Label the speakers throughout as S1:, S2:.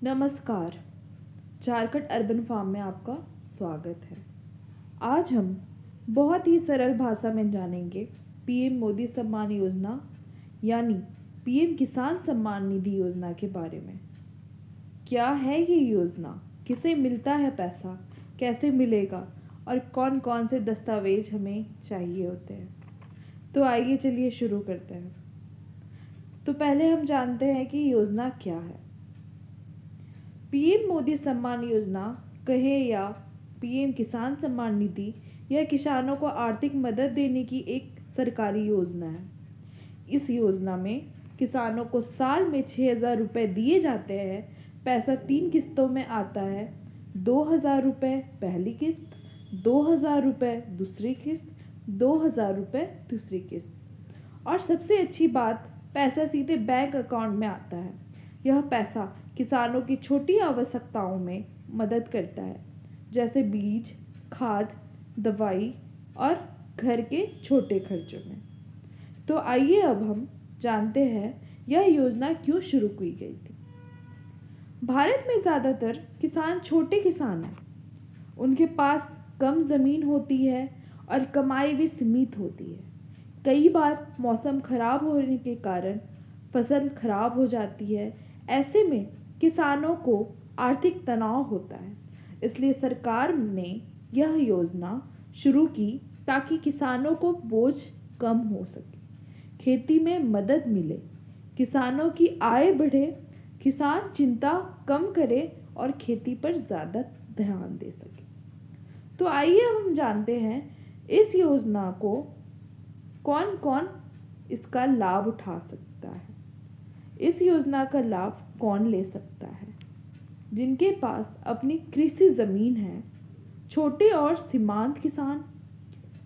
S1: नमस्कार। Jharkhand urban farm में आपका स्वागत है। आज हम बहुत ही सरल भाषा में जानेंगे पीएम मोदी सम्मान योजना यानी पीएम किसान सम्मान निधि योजना के बारे में। क्या है ये योजना, किसे मिलता है पैसा, कैसे मिलेगा और कौन कौन से दस्तावेज हमें चाहिए होते हैं। तो आइए चलिए शुरू करते हैं। तो पहले हम जानते हैं कि योजना क्या है। पीएम मोदी सम्मान योजना कहे या पीएम किसान सम्मान निधि यह किसानों को आर्थिक मदद देने की एक सरकारी योजना है। इस योजना में किसानों को साल में 6,000 रुपये दिए जाते हैं। पैसा 3 किस्तों में आता है। 2,000 रुपये पहली किस्त, 2,000 रुपये दूसरी किस्त, 2,000 रुपये तीसरी किस्त। और सबसे अच्छी बात, पैसा सीधे बैंक अकाउंट में आता है। यह पैसा किसानों की छोटी आवश्यकताओं में मदद करता है, जैसे बीज, खाद, दवाई और घर के छोटे खर्चों में। तो आइए अब हम जानते हैं यह योजना क्यों शुरू की गई थी। भारत में ज़्यादातर किसान छोटे किसान हैं। उनके पास कम ज़मीन होती है और कमाई भी सीमित होती है। कई बार मौसम खराब होने के कारण फसल खराब हो जाती है। ऐसे में किसानों को आर्थिक तनाव होता है। इसलिए सरकार ने यह योजना शुरू की ताकि किसानों को बोझ कम हो सके, खेती में मदद मिले, किसानों की आय बढ़े, किसान चिंता कम करे और खेती पर ज़्यादा ध्यान दे सके। तो आइए हम जानते हैं इस योजना को कौन कौन इसका लाभ उठा सकता है। इस योजना का लाभ कौन ले सकता है? जिनके पास अपनी कृषि ज़मीन है, छोटे और सीमांत किसान,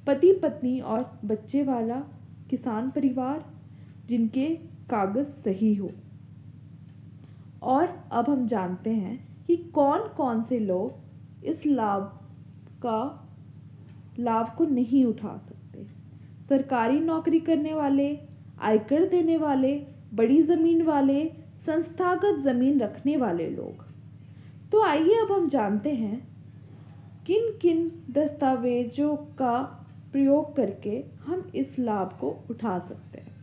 S1: पति पत्नी और बच्चे वाला किसान परिवार, जिनके कागज सही हो। और अब हम जानते हैं कि कौन कौन से लोग इस लाभ को नहीं उठा सकते। सरकारी नौकरी करने वाले, आयकर देने वाले, बड़ी ज़मीन वाले, संस्थागत ज़मीन रखने वाले लोग। तो आइए अब हम जानते हैं किन किन दस्तावेजों का प्रयोग करके हम इस लाभ को उठा सकते हैं।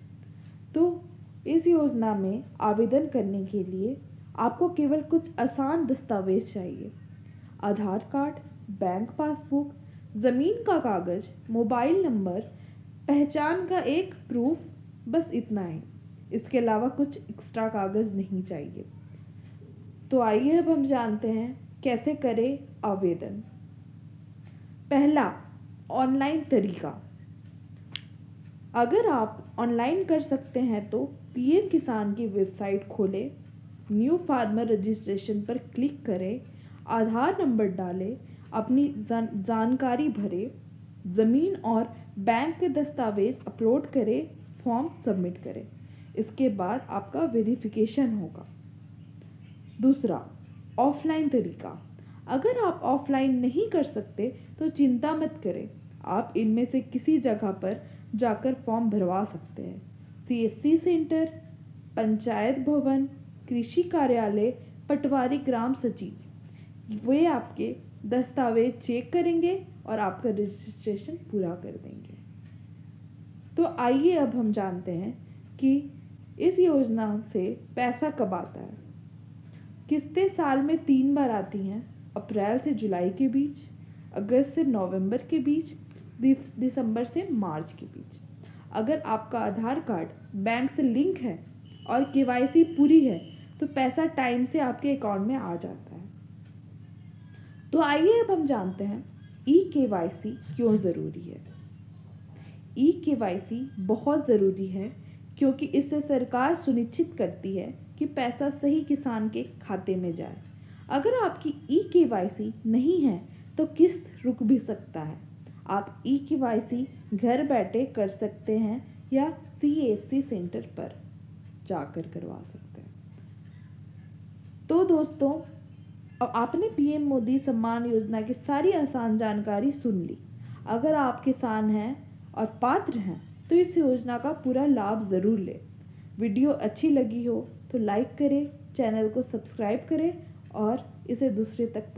S1: तो इस योजना में आवेदन करने के लिए आपको केवल कुछ आसान दस्तावेज चाहिए। आधार कार्ड, बैंक पासबुक, ज़मीन का कागज़, मोबाइल नंबर, पहचान का एक प्रूफ, बस इतना ही। इसके अलावा कुछ एक्स्ट्रा कागज़ नहीं चाहिए। तो आइए अब हम जानते हैं कैसे करें आवेदन। पहला, ऑनलाइन तरीका। अगर आप ऑनलाइन कर सकते हैं तो पीएम किसान की वेबसाइट खोलें, न्यू फार्मर रजिस्ट्रेशन पर क्लिक करें, आधार नंबर डालें, अपनी जानकारी भरें, ज़मीन और बैंक के दस्तावेज अपलोड करें, फॉर्म सबमिट करें। इसके बाद आपका वेरिफिकेशन होगा। दूसरा, ऑफलाइन तरीका। अगर आप ऑफलाइन नहीं कर सकते तो चिंता मत करें, आप इनमें से किसी जगह पर जाकर फॉर्म भरवा सकते हैं। सीएससी सेंटर, पंचायत भवन, कृषि कार्यालय, पटवारी, ग्राम सचिव, वे आपके दस्तावेज चेक करेंगे और आपका रजिस्ट्रेशन पूरा कर देंगे। तो आइए अब हम जानते हैं कि इस योजना से पैसा कब आता है। किस्तें साल में 3 बार आती हैं, अप्रैल से जुलाई के बीच, अगस्त से नवंबर के बीच, दिसंबर से मार्च के बीच। अगर आपका आधार कार्ड बैंक से लिंक है और केवाईसी पूरी है तो पैसा टाइम से आपके अकाउंट में आ जाता है। तो आइए अब हम जानते हैं ई-केवाईसी क्यों ज़रूरी है। ई-केवाईसी बहुत ज़रूरी है क्योंकि इससे सरकार सुनिश्चित करती है कि पैसा सही किसान के खाते में जाए। अगर आपकी ई-केवाईसी नहीं है तो किस्त रुक भी सकता है। आप ई-केवाईसी घर बैठे कर सकते हैं या सीएससी सेंटर पर जाकर करवा सकते हैं। तो दोस्तों, अब आपने पीएम मोदी सम्मान योजना की सारी आसान जानकारी सुन ली। अगर आप किसान हैं और पात्र हैं तो इस योजना का पूरा लाभ ज़रूर लें। वीडियो अच्छी लगी हो तो लाइक करें, चैनल को सब्सक्राइब करें और इसे दूसरे तक